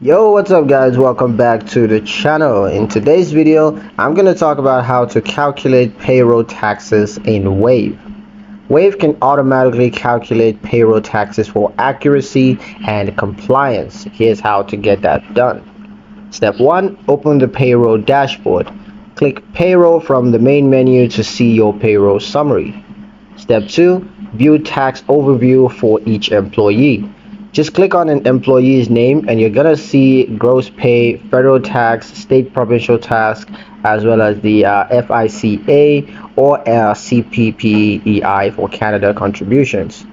Yo, what's up guys? Welcome back to the channel. In today's video, I'm going to talk about how to calculate payroll taxes in Wave. Wave can automatically calculate payroll taxes for accuracy and compliance. Here's how to get that done. Step 1. Open the payroll dashboard. Click payroll from the main menu to see your payroll summary. Step 2. View tax overview for each employee. Just click on an employee's name and you're gonna see gross pay, federal tax, state provincial tax, as well as the FICA or CPPEI for Canada contributions.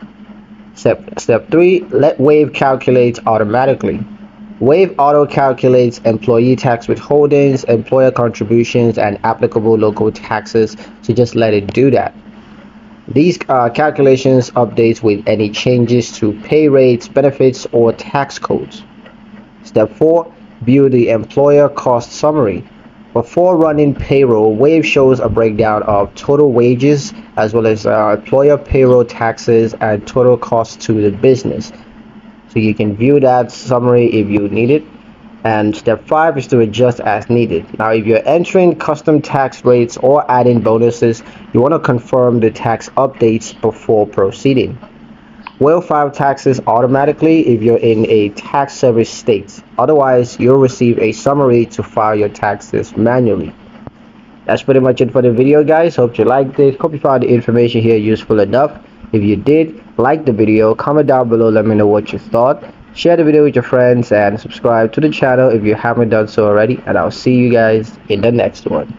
Step 3. Let Wave calculate automatically. Wave auto calculates employee tax withholdings, employer contributions, and applicable local taxes, so just let it do that. These calculations updates with any changes to pay rates, benefits, or tax codes. Step 4. View the employer cost summary. Before running payroll, Wave shows a breakdown of total wages as well as employer payroll taxes and total costs to the business. So you can view that summary if you need it. And step 5 is to adjust as needed. Now if you're entering custom tax rates or adding bonuses, you want to confirm the tax updates before proceeding. Will file taxes automatically if you're in a tax service state. Otherwise, you'll receive a summary to file your taxes manually. That's pretty much it for the video, guys. Hope you liked it. Hope you found the information here useful enough. If you did, like the video, comment down below, let me know what you thought. Share the video with your friends and subscribe to the channel if you haven't done so already. And I'll see you guys in the next one.